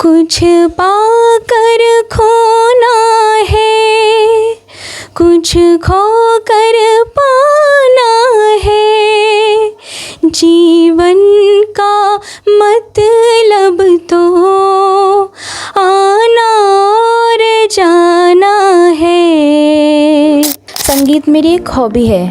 कुछ पाकर खोना है, कुछ खोकर पाना है, जीवन का मतलब तो आना और जाना है। संगीत मेरी एक हॉबी है,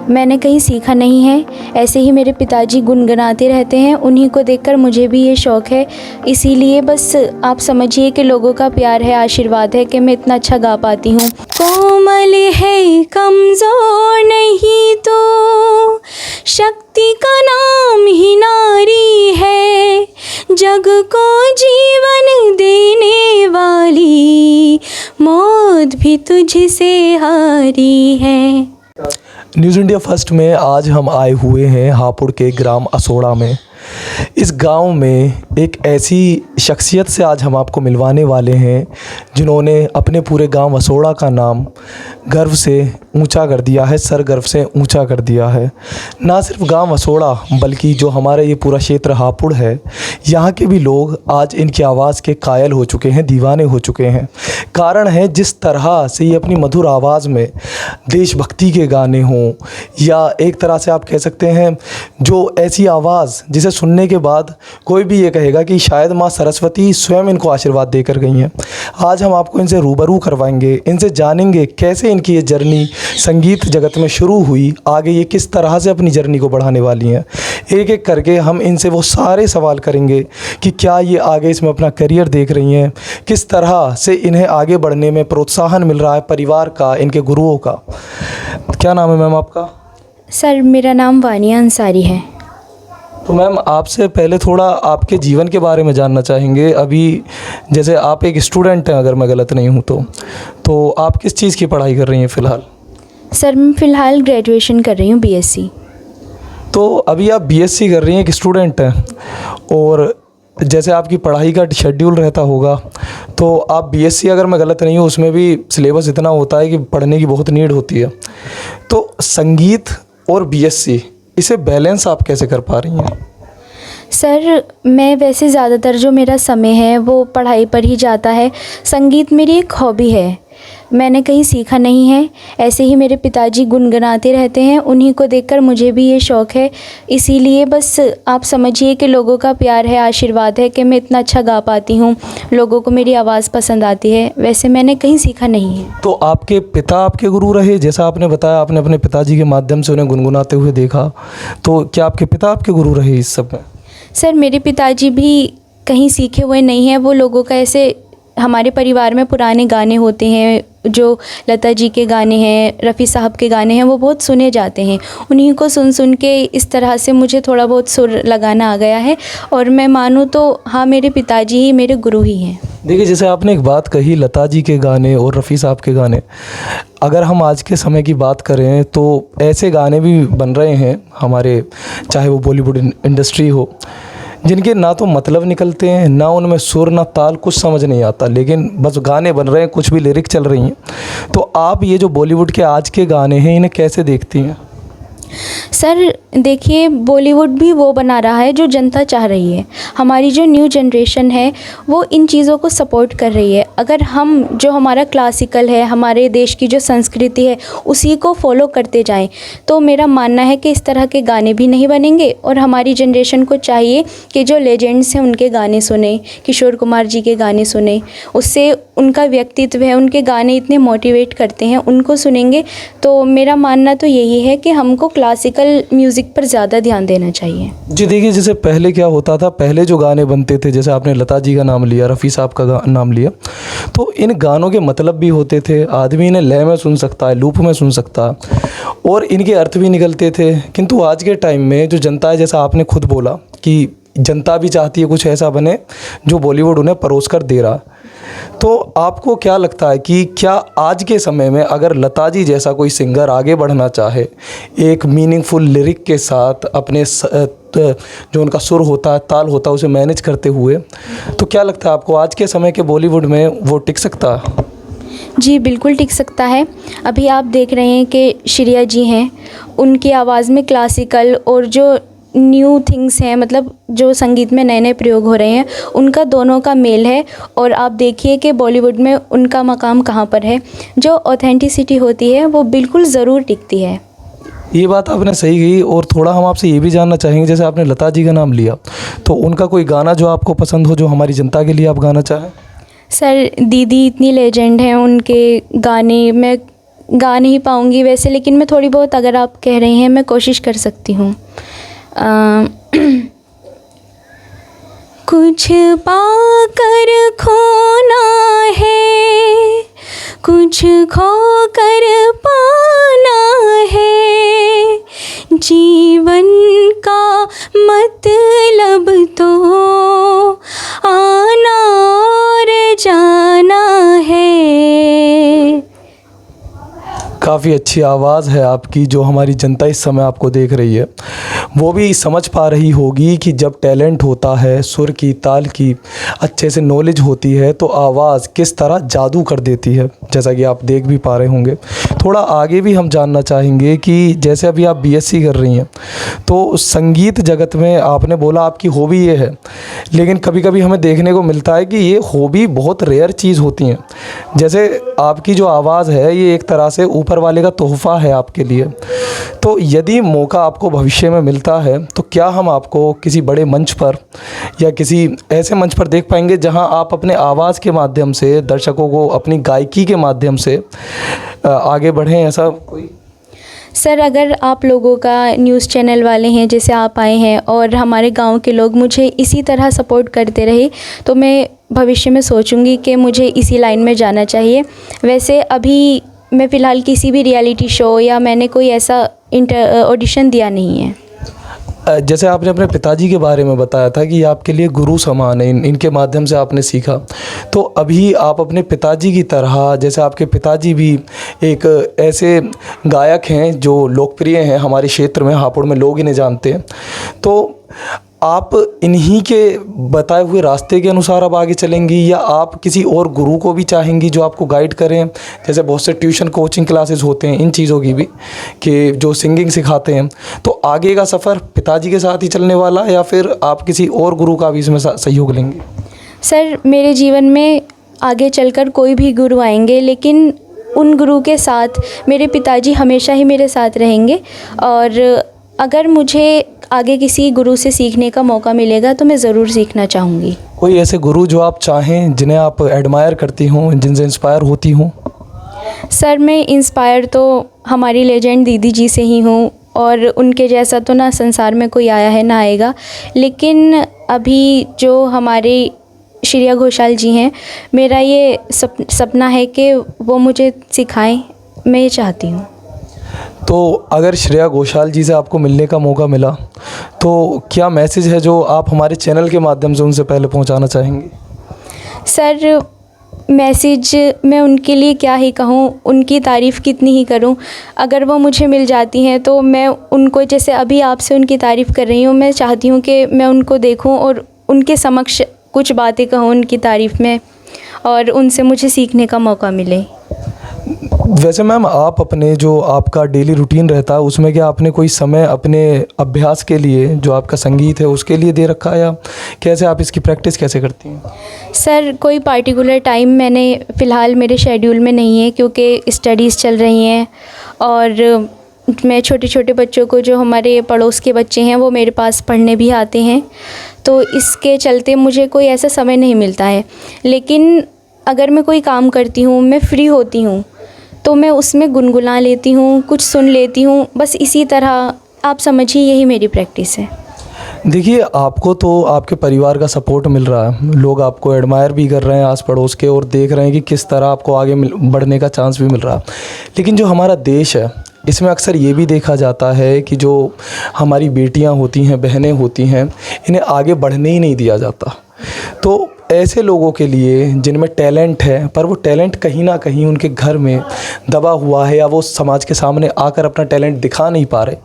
मैंने कहीं सीखा नहीं है। ऐसे ही मेरे पिताजी गुनगुनाते रहते हैं, उन्हीं को देखकर मुझे भी ये शौक़ है। इसीलिए बस आप समझिए कि लोगों का प्यार है, आशीर्वाद है कि मैं इतना अच्छा गा पाती हूँ। कोमल है, कमज़ोर नहीं तो शक्ति का नाम ही नारी है, जग को जीवन देने वाली मौत भी तुझसे हारी है। न्यूज़ इंडिया फर्स्ट में आज हम आए हुए हैं हापुड़ के ग्राम असोड़ा में। इस गांव में एक ऐसी शख्सियत से आज हम आपको मिलवाने वाले हैं जिन्होंने अपने पूरे गांव असोड़ा का नाम गर्व से ऊंचा कर दिया है, सर गर्व से ऊंचा कर दिया है। ना सिर्फ गांव असोड़ा बल्कि जो हमारे ये पूरा क्षेत्र हापुड़ है, यहाँ के भी लोग आज इनकी आवाज़ के कायल हो चुके हैं, दीवाने हो चुके हैं। कारण है जिस तरह से ये अपनी मधुर आवाज़ में देशभक्ति के गाने हों या एक तरह से आप कह सकते हैं जो ऐसी आवाज़ जिसे सुनने के बाद कोई भी ये कहेगा कि शायद माँ सरस्वती स्वयं इनको आशीर्वाद देकर गई हैं। आज हम आपको इनसे रूबरू करवाएंगे, इनसे जानेंगे कैसे इनकी ये जर्नी संगीत जगत में शुरू हुई, आगे ये किस तरह से अपनी जर्नी को बढ़ाने वाली हैं। एक एक करके हम इनसे वो सारे सवाल करेंगे कि क्या ये आगे इसमें अपना करियर देख रही हैं, किस तरह से इन्हें आगे बढ़ने में प्रोत्साहन मिल रहा है परिवार का, इनके गुरुओं का। क्या नाम है मैम आपका? सर मेरा नाम वानिया अंसारी है। तो मैम आपसे पहले थोड़ा आपके जीवन के बारे में जानना चाहेंगे। अभी जैसे आप एक स्टूडेंट हैं, अगर मैं गलत नहीं हूँ तो आप किस चीज़ की पढ़ाई कर रही हैं फ़िलहाल? सर मैं फ़िलहाल ग्रेजुएशन कर रही हूँ, बीएससी। तो अभी आप बीएससी कर रही हैं, एक स्टूडेंट हैं, और जैसे आपकी पढ़ाई का शेड्यूल रहता होगा तो आप बीएससी, अगर मैं गलत नहीं हूँ, उसमें भी सिलेबस इतना होता है कि पढ़ने की बहुत नीड होती है। तो संगीत और बीएससी, इसे बैलेंस आप कैसे कर पा रही हैं? सर मैं वैसे ज़्यादातर जो मेरा समय है वो पढ़ाई पर ही जाता है। संगीत मेरी एक हॉबी है, मैंने कहीं सीखा नहीं है। ऐसे ही मेरे पिताजी गुनगुनाते रहते हैं, उन्हीं को देखकर मुझे भी ये शौक़ है। इसीलिए बस आप समझिए कि लोगों का प्यार है, आशीर्वाद है कि मैं इतना अच्छा गा पाती हूँ, लोगों को मेरी आवाज़ पसंद आती है। वैसे मैंने कहीं सीखा नहीं है। तो आपके पिता आपके गुरु रहे, जैसा आपने बताया आपने अपने पिताजी के माध्यम से उन्हें गुनगुनाते हुए देखा, तो क्या आपके पिता आपके गुरु रहे इस सब में? सर मेरे पिताजी भी कहीं सीखे हुए नहीं हैं, वो लोगों का ऐसे, हमारे परिवार में पुराने गाने होते हैं जो लता जी के गाने हैं, रफ़ी साहब के गाने हैं, वो बहुत सुने जाते हैं। उन्हीं को सुन सुन के इस तरह से मुझे थोड़ा बहुत सुर लगाना आ गया है। और मैं मानूँ तो हाँ, मेरे पिताजी ही मेरे गुरु ही हैं। देखिए, जैसे आपने एक बात कही लता जी के गाने और रफ़ी साहब के गाने, अगर हम आज के समय की बात करें तो ऐसे गाने भी बन रहे हैं हमारे, चाहे वो बॉलीवुड इंडस्ट्री हो, जिनके ना तो मतलब निकलते हैं, ना उनमें सुर ना ताल, कुछ समझ नहीं आता, लेकिन बस गाने बन रहे हैं, कुछ भी लिरिक चल रही हैं। तो आप ये जो बॉलीवुड के आज के गाने हैं, इन्हें कैसे देखती हैं? सर देखिए, बॉलीवुड भी वो बना रहा है जो जनता चाह रही है। हमारी जो न्यू जनरेशन है वो इन चीज़ों को सपोर्ट कर रही है। अगर हम जो हमारा क्लासिकल है, हमारे देश की जो संस्कृति है, उसी को फॉलो करते जाएं, तो मेरा मानना है कि इस तरह के गाने भी नहीं बनेंगे। और हमारी जनरेशन को चाहिए कि जो लेजेंड्स हैं उनके गाने सुने, किशोर कुमार जी के गाने सुने, उससे उनका व्यक्तित्व है, उनके गाने इतने मोटिवेट करते हैं, उनको सुनेंगे। तो मेरा मानना तो यही है कि हमको क्लासिकल म्यूज़िक पर ज़्यादा ध्यान देना चाहिए। जी देखिए, जैसे पहले क्या होता था, पहले जो गाने बनते थे, जैसे आपने लता जी का नाम लिया, रफ़ी साहब का नाम लिया, तो इन गानों के मतलब भी होते थे। आदमी इन्हें लय में सुन सकता है, लूप में सुन सकता है, और इनके अर्थ भी निकलते थे। किंतु आज के टाइम में जो जनता है, जैसा आपने खुद बोला कि जनता भी चाहती है कुछ ऐसा बने जो बॉलीवुड उन्हें परोस कर दे रहा। तो आपको क्या लगता है कि क्या आज के समय में अगर लता जी जैसा कोई सिंगर आगे बढ़ना चाहे, एक मीनिंगफुल लिरिक के साथ अपने जो उनका सुर होता है, ताल होता है, उसे मैनेज करते हुए, तो क्या लगता है आपको आज के समय के बॉलीवुड में वो टिक सकता है? जी बिल्कुल टिक सकता है। अभी आप देख रहे हैं कि श्रेया जी हैं, उनकी आवाज़ में क्लासिकल और जो न्यू थिंग्स हैं, मतलब जो संगीत में नए नए प्रयोग हो रहे हैं, उनका दोनों का मेल है। और आप देखिए कि बॉलीवुड में उनका मकाम कहाँ पर है। जो ऑथेंटिसिटी होती है वो बिल्कुल ज़रूर टिकती है। ये बात आपने सही कही। और थोड़ा हम आपसे ये भी जानना चाहेंगे, जैसे आपने लता जी का नाम लिया, तो उनका कोई गाना जो आपको पसंद हो, जो हमारी जनता के लिए आप गाना चाहें? सर, दीदी इतनी लेजेंड हैं, उनके गाने मैं गा नहीं पाऊँगी वैसे, लेकिन मैं थोड़ी बहुत, अगर आप कह रहे हैं, मैं कोशिश कर सकती हूँ। कुछ पाकर खोना है, कुछ खोकर पाना है, जीवन का मतलब तो आना और जाना है। काफ़ी अच्छी आवाज़ है आपकी, जो हमारी जनता इस समय आपको देख रही है वो भी समझ पा रही होगी कि जब टैलेंट होता है, सुर की, ताल की अच्छे से नॉलेज होती है, तो आवाज़ किस तरह जादू कर देती है, जैसा कि आप देख भी पा रहे होंगे। थोड़ा आगे भी हम जानना चाहेंगे कि जैसे अभी आप बीएससी कर रही हैं, तो संगीत जगत में आपने बोला आपकी हॉबी ये है, लेकिन कभी कभी हमें देखने को मिलता है कि ये हॉबी बहुत रेयर चीज़ होती हैं। जैसे आपकी जो आवाज़ है, ये एक तरह से ऊपर वाले का तोहफ़ा है आपके लिए। तो यदि मौका आपको भविष्य में मिलता है, तो क्या हम आपको किसी बड़े मंच पर या किसी ऐसे मंच पर देख पाएंगे जहां आप अपने आवाज़ के माध्यम से दर्शकों को अपनी गायकी के माध्यम से आगे बढ़ें, ऐसा कोई? सर, अगर आप लोगों का न्यूज़ चैनल वाले हैं, जैसे आप आए हैं, और हमारे गांव के लोग मुझे इसी तरह सपोर्ट करते रहे, तो मैं भविष्य में सोचूंगी कि मुझे इसी लाइन में जाना चाहिए। वैसे अभी मैं फ़िलहाल किसी भी रियलिटी शो या मैंने कोई ऐसा ऑडिशन दिया नहीं है। जैसे आपने अपने पिताजी के बारे में बताया था कि आपके लिए गुरु समान है, इनके माध्यम से आपने सीखा, तो अभी आप अपने पिताजी की तरह, जैसे आपके पिताजी भी एक ऐसे गायक हैं जो लोकप्रिय हैं हमारे क्षेत्र में, हापुड़ में लोग इन्हें जानते हैं, तो आप इन्हीं के बताए हुए रास्ते के अनुसार अब आगे चलेंगी, या आप किसी और गुरु को भी चाहेंगी जो आपको गाइड करें? जैसे बहुत से ट्यूशन कोचिंग क्लासेस होते हैं इन चीज़ों की भी, कि जो सिंगिंग सिखाते हैं, तो आगे का सफ़र पिताजी के साथ ही चलने वाला, या फिर आप किसी और गुरु का भी इसमें सहयोग लेंगे? सर, मेरे जीवन में आगे चलकर कोई भी गुरु आएंगे, लेकिन उन गुरु के साथ मेरे पिताजी हमेशा ही मेरे साथ रहेंगे। और अगर मुझे आगे किसी गुरु से सीखने का मौका मिलेगा तो मैं ज़रूर सीखना चाहूँगी। कोई ऐसे गुरु जो आप चाहें, जिन्हें आप एडमायर करती हों, जिनसे इंस्पायर होती हों? सर, मैं इंस्पायर तो हमारी लेजेंड दीदी जी से ही हूँ, और उनके जैसा तो ना संसार में कोई आया है ना आएगा। लेकिन अभी जो हमारे श्रेया घोषाल जी हैं, मेरा ये सपना है कि वो मुझे सिखाएं, मैं ये चाहती हूँ। तो अगर श्रेया घोषाल जी से आपको मिलने का मौका मिला, तो क्या मैसेज है जो आप हमारे चैनल के माध्यम से उनसे पहले पहुंचाना चाहेंगे? सर, मैसेज मैं उनके लिए क्या ही कहूँ, उनकी तारीफ़ कितनी ही करूँ। अगर वो मुझे मिल जाती हैं तो मैं उनको, जैसे अभी आपसे उनकी तारीफ़ कर रही हूँ, मैं चाहती हूँ कि मैं उनको देखूँ और उनके समक्ष कुछ बातें कहूँ उनकी तारीफ़ में, और उनसे मुझे सीखने का मौका मिले। वैसे मैम, आप अपने जो आपका डेली रूटीन रहता है, उसमें क्या आपने कोई समय अपने अभ्यास के लिए, जो आपका संगीत है उसके लिए दे रखा है, या कैसे आप इसकी प्रैक्टिस कैसे करती हैं? सर, कोई पार्टिकुलर टाइम मैंने फ़िलहाल मेरे शेड्यूल में नहीं है, क्योंकि स्टडीज़ चल रही हैं, और मैं छोटे छोटे बच्चों को, जो हमारे पड़ोस के बच्चे हैं, वो मेरे पास पढ़ने भी आते हैं, तो इसके चलते मुझे कोई ऐसा समय नहीं मिलता है। लेकिन अगर मैं कोई काम करती हूँ, मैं फ्री होती हूँ, तो मैं उसमें गुनगुना लेती हूँ, कुछ सुन लेती हूँ, बस इसी तरह आप समझिए, यही मेरी प्रैक्टिस है। देखिए, आपको तो आपके परिवार का सपोर्ट मिल रहा है, लोग आपको एडमायर भी कर रहे हैं आस पड़ोस के, और देख रहे हैं कि किस तरह आपको आगे बढ़ने का चांस भी मिल रहा है। लेकिन जो हमारा देश है, इसमें अक्सर ये भी देखा जाता है कि जो हमारी बेटियां होती हैं, बहनें होती हैं, इन्हें आगे बढ़ने ही नहीं दिया जाता। तो ऐसे लोगों के लिए जिनमें टैलेंट है, पर वो टैलेंट कहीं ना कहीं उनके घर में दबा हुआ है, या वो समाज के सामने आकर अपना टैलेंट दिखा नहीं पा रहे,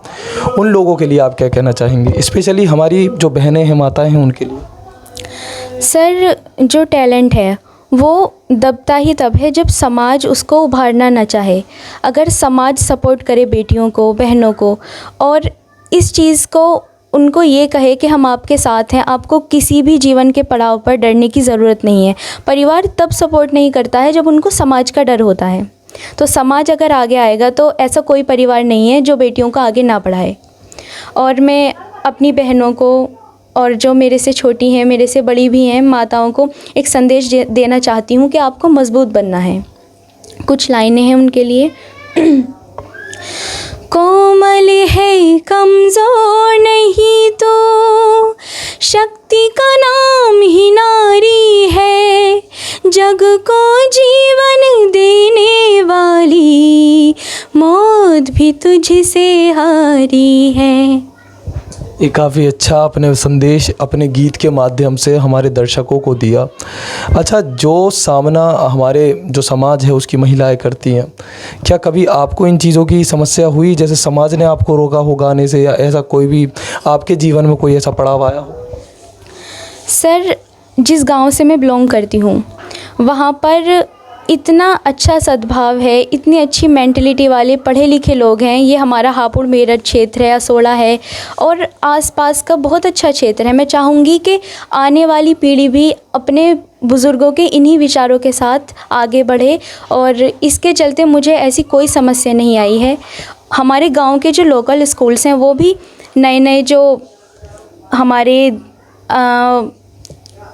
उन लोगों के लिए आप क्या कहना चाहेंगे? स्पेशली हमारी जो बहनें हैं, माताएं हैं, उनके लिए। सर, जो टैलेंट है वो दबता ही तब है जब समाज उसको उभारना ना चाहे। अगर समाज सपोर्ट करे बेटियों को, बहनों को, और इस चीज़ को उनको ये कहे कि हम आपके साथ हैं, आपको किसी भी जीवन के पड़ाव पर डरने की ज़रूरत नहीं है। परिवार तब सपोर्ट नहीं करता है जब उनको समाज का डर होता है। तो समाज अगर आगे आएगा तो ऐसा कोई परिवार नहीं है जो बेटियों को आगे ना बढ़ाए। और मैं अपनी बहनों को और जो मेरे से छोटी हैं, मेरे से बड़ी भी हैं, माताओं को एक संदेश देना चाहती हूँ कि आपको मज़बूत बनना है। कुछ लाइनें हैं उनके लिए। कोमल है, कमज़ोर नहीं तो, शक्ति का नाम ही नारी है, जग को जीवन देने वाली, मौत भी तुझसे हारी है। ये काफ़ी अच्छा आपने संदेश अपने गीत के माध्यम से हमारे दर्शकों को दिया। अच्छा, जो सामना हमारे जो समाज है उसकी महिलाएं करती हैं, क्या कभी आपको इन चीज़ों की समस्या हुई, जैसे समाज ने आपको रोका हो गाने से, या ऐसा कोई भी आपके जीवन में कोई ऐसा पड़ाव आया हो? सर, जिस गांव से मैं बिलोंग करती हूँ वहाँ पर इतना अच्छा सद्भाव है, इतनी अच्छी मेंटलिटी वाले पढ़े लिखे लोग हैं। ये हमारा हापुड़ मेरठ क्षेत्र है, असोड़ा है और आसपास का बहुत अच्छा क्षेत्र है। मैं चाहूँगी कि आने वाली पीढ़ी भी अपने बुज़ुर्गों के इन्हीं विचारों के साथ आगे बढ़े, और इसके चलते मुझे ऐसी कोई समस्या नहीं आई है। हमारे गाँव के जो लोकल स्कूल्स हैं वो भी नए जो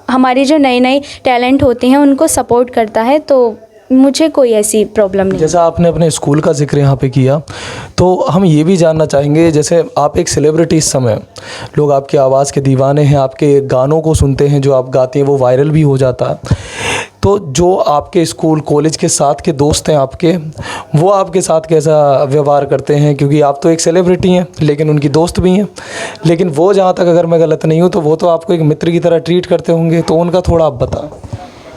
हमारे जो नए टैलेंट होते हैं उनको सपोर्ट करता है, तो मुझे कोई ऐसी प्रॉब्लम नहीं। जैसा आपने अपने स्कूल का जिक्र यहाँ पे किया, तो हम ये भी जानना चाहेंगे, जैसे आप एक सेलिब्रिटी इस समय, लोग आपकी आवाज़ के दीवाने हैं, आपके गानों को सुनते हैं, जो आप गाते हैं वो वायरल भी हो जाता है। तो जो आपके स्कूल कॉलेज के साथ के दोस्त हैं आपके, वो आपके साथ कैसा व्यवहार करते हैं? क्योंकि आप तो एक सेलिब्रिटी हैं लेकिन उनकी दोस्त भी हैं, लेकिन वो, जहाँ तक अगर मैं गलत नहीं हूँ, तो वो तो आपको एक मित्र की तरह ट्रीट करते होंगे, तो उनका थोड़ा आप बताएं।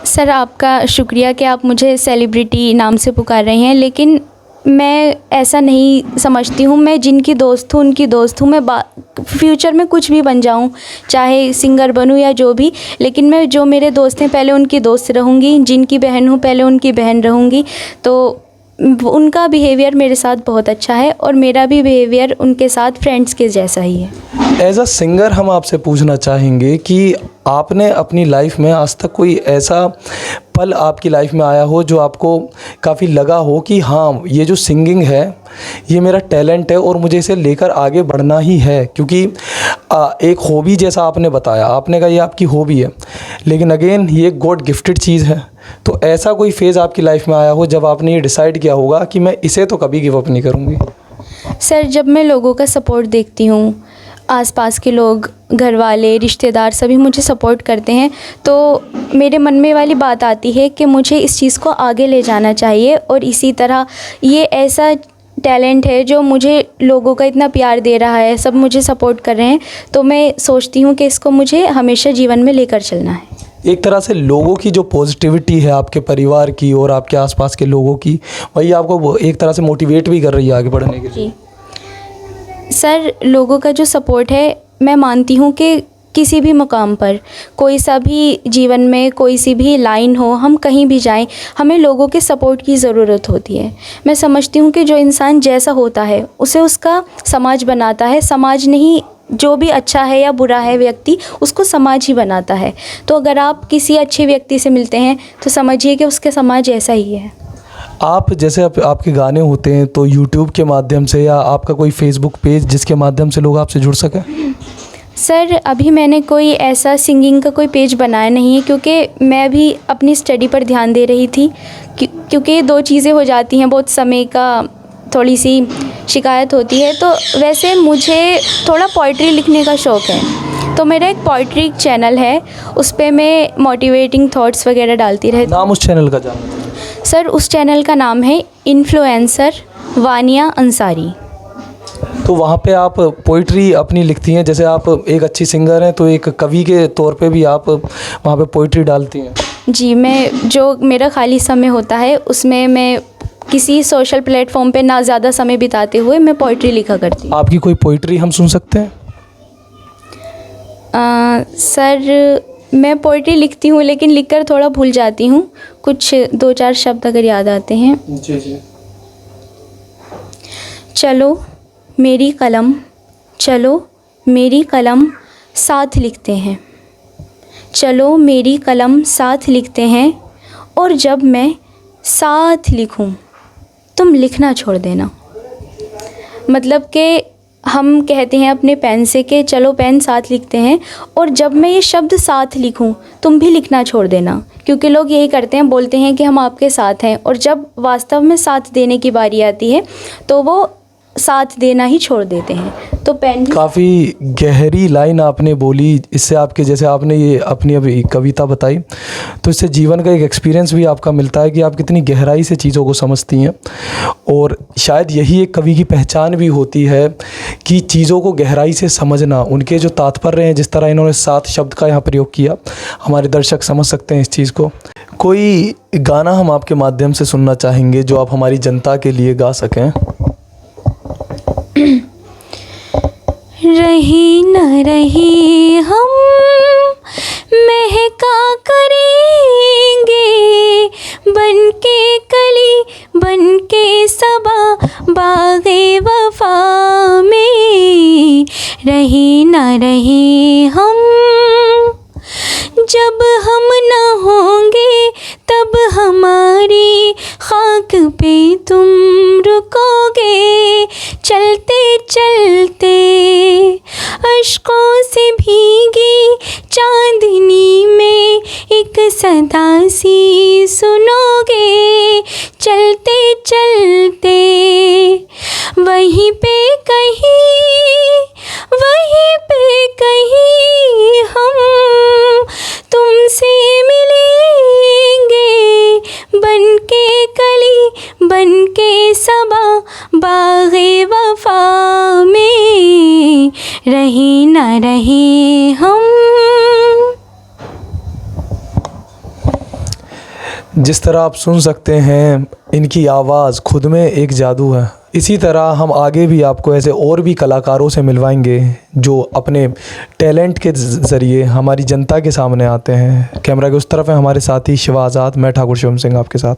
सर, आपका शुक्रिया कि आप मुझे सेलिब्रिटी नाम से पुकार रहे हैं, लेकिन मैं ऐसा नहीं समझती हूँ। मैं जिनकी दोस्त हूँ उनकी दोस्त हूँ। मैं फ्यूचर में कुछ भी बन जाऊँ, चाहे सिंगर बनूँ या जो भी, लेकिन मैं जो मेरे दोस्त हैं पहले उनकी दोस्त रहूँगी, जिनकी बहन हूँ पहले उनकी बहन रहूँगी। तो उनका बिहेवियर मेरे साथ बहुत अच्छा है और मेरा भी बिहेवियर उनके साथ फ्रेंड्स के जैसा ही है। एज अ सिंगर हम आपसे पूछना चाहेंगे कि आपने अपनी लाइफ में आज तक कोई ऐसा पल आपकी लाइफ में आया हो जो आपको काफ़ी लगा हो कि हाँ, ये जो सिंगिंग है ये मेरा टैलेंट है और मुझे इसे लेकर आगे बढ़ना ही है? क्योंकि एक हॉबी, जैसा आपने बताया, आपने कहा ये आपकी हॉबी है, लेकिन अगेन ये गॉड गिफ्टेड चीज़ है। तो ऐसा कोई फेज़ आपकी लाइफ में आया हो जब आपने ये डिसाइड किया होगा कि मैं इसे तो कभी गिव अप नहीं करूँगी? सर, जब मैं लोगों का सपोर्ट देखती हूँ, आसपास के लोग, घर वाले, रिश्तेदार सभी मुझे सपोर्ट करते हैं, तो मेरे मन में वाली बात आती है कि मुझे इस चीज़ को आगे ले जाना चाहिए। और इसी तरह ये ऐसा टैलेंट है जो मुझे लोगों का इतना प्यार दे रहा है, सब मुझे सपोर्ट कर रहे हैं, तो मैं सोचती हूँ कि इसको मुझे हमेशा जीवन में लेकर चलना है। एक तरह से लोगों की जो पॉजिटिविटी है, आपके परिवार की और आपके आसपास के लोगों की, वही आपको एक तरह से मोटिवेट भी कर रही है आगे बढ़ने के लिए। सर, लोगों का जो सपोर्ट है, मैं मानती हूँ कि किसी भी मुकाम पर, कोई सा भी जीवन में कोई सी भी लाइन हो, हम कहीं भी जाएं, हमें लोगों के सपोर्ट की ज़रूरत होती है। मैं समझती हूँ कि जो इंसान जैसा होता है उसे उसका समाज बनाता है, समाज नहीं, जो भी अच्छा है या बुरा है व्यक्ति, उसको समाज ही बनाता है। तो अगर आप किसी अच्छे व्यक्ति से मिलते हैं तो समझिए कि उसके समाज ऐसा ही है। आप जैसे आपके गाने होते हैं तो यूट्यूब के माध्यम से, या आपका कोई फेसबुक पेज जिसके माध्यम से लोग आपसे जुड़ सकें? सर, अभी मैंने कोई ऐसा सिंगिंग का कोई पेज बनाया नहीं है, क्योंकि मैं अभी अपनी स्टडी पर ध्यान दे रही थी, क्योंकि दो चीज़ें हो जाती हैं, बहुत समय का थोड़ी सी शिकायत होती है। तो वैसे मुझे थोड़ा पोइट्री लिखने का शौक़ है, तो मेरा एक पोइट्री चैनल है, उस पर मैं मोटिवेटिंग थॉट्स वगैरह डालती रहती। नाम उस चैनल का जानना? सर, उस चैनल का नाम है इन्फ्लुएंसर वानिया अंसारी। तो वहाँ पे आप पोइट्री अपनी लिखती हैं, जैसे आप एक अच्छी सिंगर हैं तो एक कवि के तौर पे भी आप वहाँ पे पोइट्री डालती हैं? जी, मैं जो मेरा खाली समय होता है उसमें मैं किसी सोशल प्लेटफॉर्म पे ना ज़्यादा समय बिताते हुए मैं पोइट्री लिखा करती हूँ। आपकी कोई पोइट्री हम सुन सकते हैं? सर, मैं पोइट्री लिखती हूँ लेकिन लिखकर थोड़ा भूल जाती हूँ, कुछ 2-4 शब्द अगर याद आते हैं। जी। चलो मेरी कलम, चलो मेरी कलम साथ लिखते हैं, चलो मेरी कलम साथ लिखते हैं, और जब मैं साथ लिखूं तुम लिखना छोड़ देना। मतलब कि हम कहते हैं अपने पेन से कि चलो पेन साथ लिखते हैं, और जब मैं ये शब्द साथ लिखूं तुम भी लिखना छोड़ देना। क्योंकि लोग यही करते हैं, बोलते हैं कि हम आपके साथ हैं, और जब वास्तव में साथ देने की बारी आती है तो वो साथ देना ही छोड़ देते हैं। तो पेन काफ़ी गहरी लाइन आपने बोली। इससे आपके, जैसे आपने ये अपनी अभी कविता बताई, तो इससे जीवन का एक एक्सपीरियंस भी आपका मिलता है कि आप कितनी गहराई से चीज़ों को समझती हैं। और शायद यही एक कवि की पहचान भी होती है कि चीज़ों को गहराई से समझना। उनके जो तात्पर्य हैं, जिस तरह इन्होंने साथ शब्द का यहाँ प्रयोग किया, हमारे दर्शक समझ सकते हैं इस चीज़ को। कोई गाना हम आपके माध्यम से सुनना चाहेंगे जो आप हमारी जनता के लिए गा सकें? रही न रही हम महका करेंगे, बन के कली बन के सबा बाग़े वफ़ा में। रही न रही हम जब हम न होंगे, तब हमारी खाक पे तुम रुकोगे। चलते चलते अश्कों से भीगी चांदनी में एक सदा सी सुनोगे। चलते चलते वहीं पे कहीं हम तुमसे मिलेंगे, बन के कली बन के सबा बाग़े वफ़ा में। रही न रही हम। जिस तरह आप सुन सकते हैं, इनकी आवाज़ खुद में एक जादू है। इसी तरह हम आगे भी आपको ऐसे और भी कलाकारों से मिलवाएंगे जो अपने टैलेंट के ज़रिए हमारी जनता के सामने आते हैं। कैमरा के उस तरफ है हमारे साथी शिवा आज़ाद, मैं ठाकुर शिवम सिंह आपके साथ।